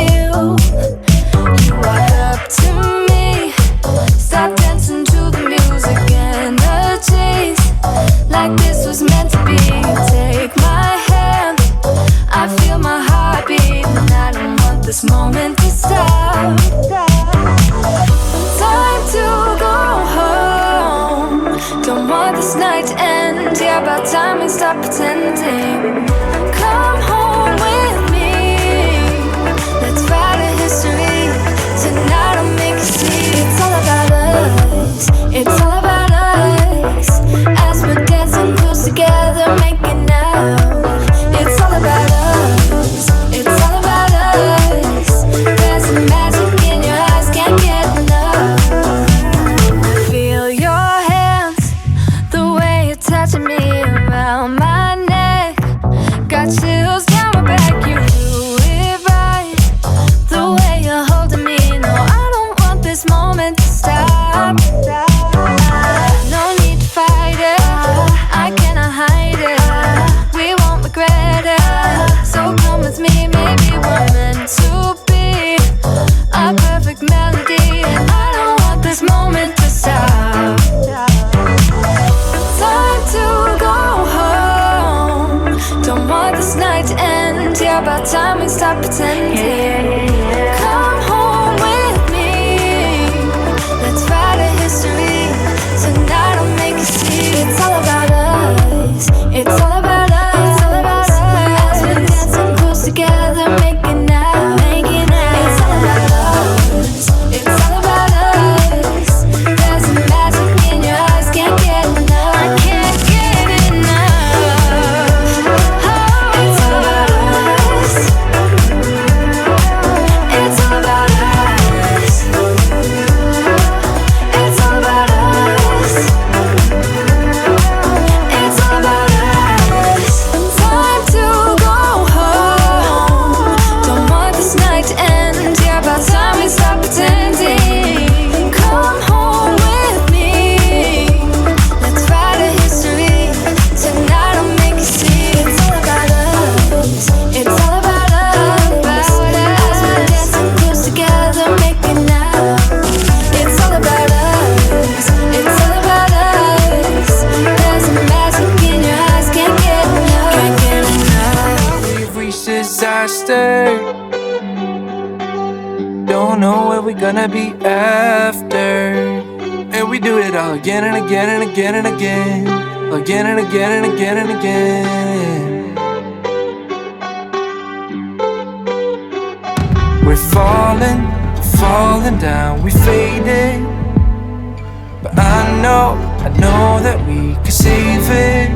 feel. You walk up to me, start dancing to the music and the chase, like this was meant to be. Take my hand, I feel my heart beat, and I don't want this moment to stop. Time to go home, don't want this night to end. Yeah, about time we stop pretending. Come home with me, let's write a history. Tonight I'll make you see. It's all about us, it's all about us. As we're dancing close together, making out. It's all about us, it's all about us. There's a magic in your eyes, can't get enough. Feel your hands, the way you're touching me around my neck. Got chills down my back, you do it right. The way you're holding me, no, I don't want this moment to stop. No need to fight it, I cannot hide it. We won't regret it, so come with me. Maybe we're meant to be a perfect melody, and I don't want this moment to stop. Time to go home, don't want this night to end. Yeah, about time we stop pretending. Come home with me, let's write a history. Tonight I'll make you see. It's all about us, it's all about us, it's all about us. As we're dancing close together, making out, making out. It's all about us, it's all about us. There's a magic in your eyes, can't get enough. I can't get enough. Oh, it's all about us, it's all about us. It's all about us, it's all about us. Time to go home, don't want this night to end. Yeah, about time we stop pretending. Come home with me, let's write a history. Tonight I'll make you see. It's all about us, it's all about us. As we're dancing close together, making out. It's all about us, it's all about us. There's a magic in your eyes, can't get enough, can't get enough. We've reached disaster. Don't know where we're gonna be after. And we do it all again and again and again and again. Again and again and again and again. We're falling, falling down, we faded. But I know that we can save it.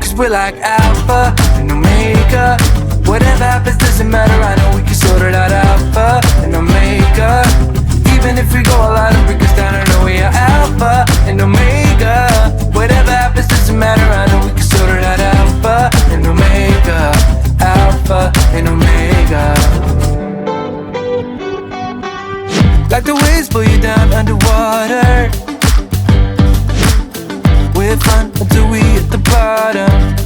Cause we're like Alpha and Omega. Whatever happens doesn't matter, I know we can sort it out. Alpha and Omega. Even if we go all out and break us down, I know we are Alpha and Omega. Whatever happens doesn't matter, I know we can sort it out. Alpha and Omega. Alpha and Omega. Like the waves pull you down underwater. We're fun until we hit the bottom.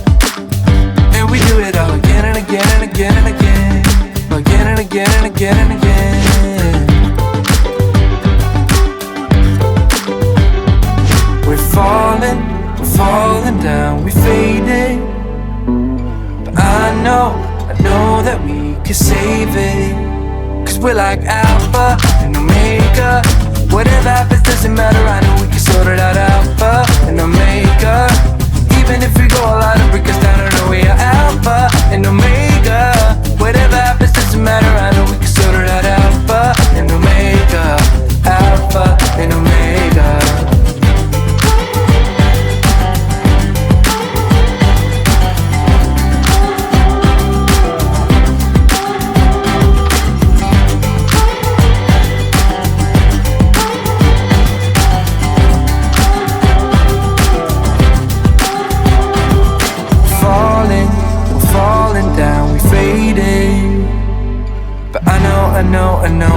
And we do it all again and again and again and again. Again and again and again and again. We're falling down, we faded. But I know that we can save it. Cause we're like Alpha and Omega. Whatever happens doesn't matter, I know we can sort it out. Alpha and Omega. Even if we go all out and break us down, I know we are Alpha and Omega. Whatever happens doesn't matter, I know we can sort it out. Alpha and Omega. Alpha and Omega.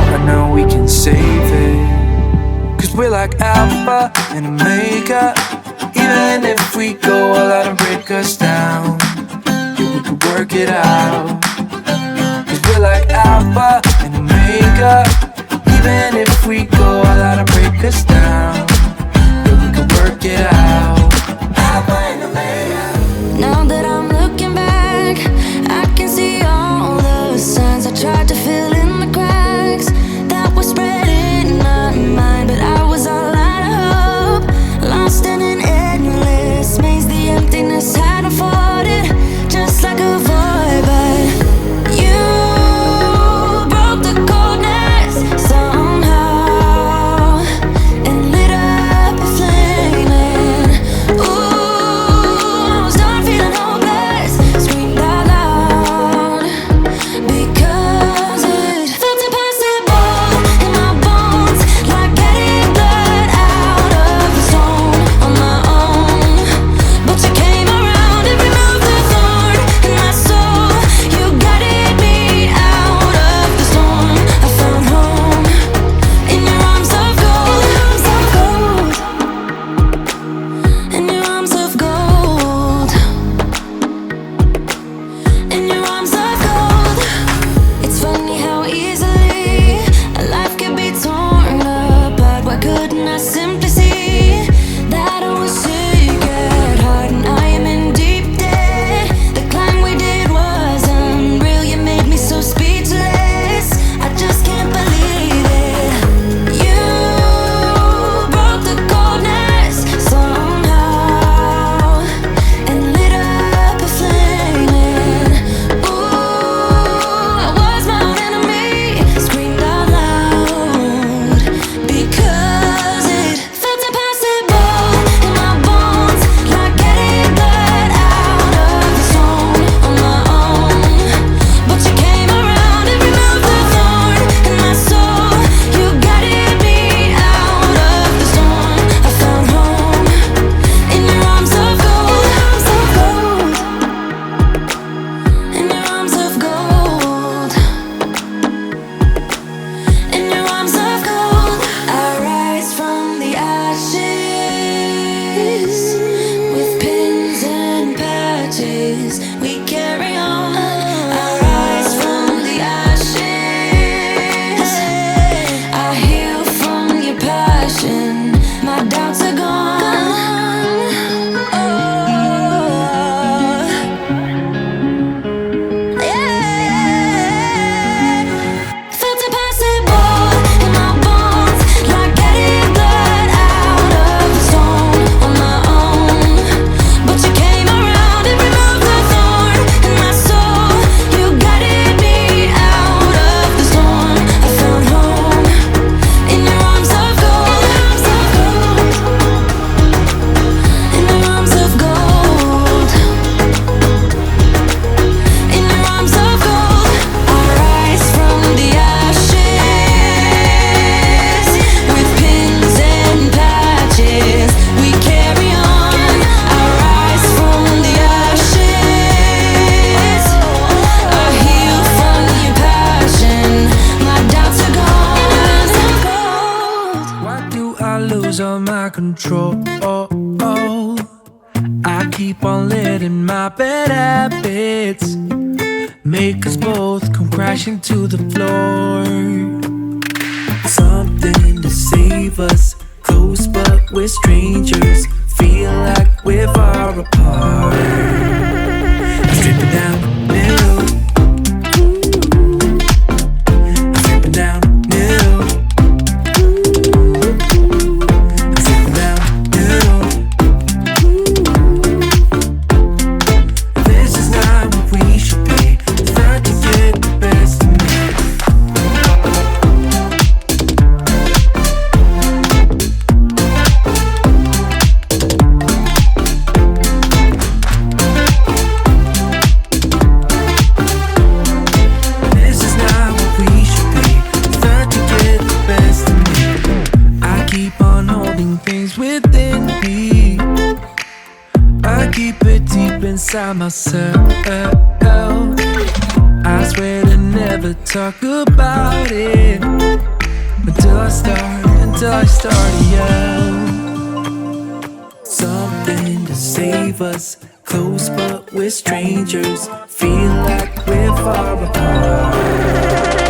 I know we can save it. Cause we're like Alpha and Omega. Even if we go all out and break us down, yeah, we can work it out. Cause we're like Alpha and car's on my control. I keep on letting my bad habits make us both come crashing to the floor. Something to save us, close but we're strangers. Feel like we're far apart. I'm stripping down the middle. I'm stripping down the middle. I'm stripping down the middle. This is not what we should be. Start to get the best of me. This is not what we should be. Start to get the best of me. I keep on holding things within me. I keep it deep inside myself. I swear to never talk about it until I start to yell. Something to save us, close but we're strangers. Feel like we're far apart.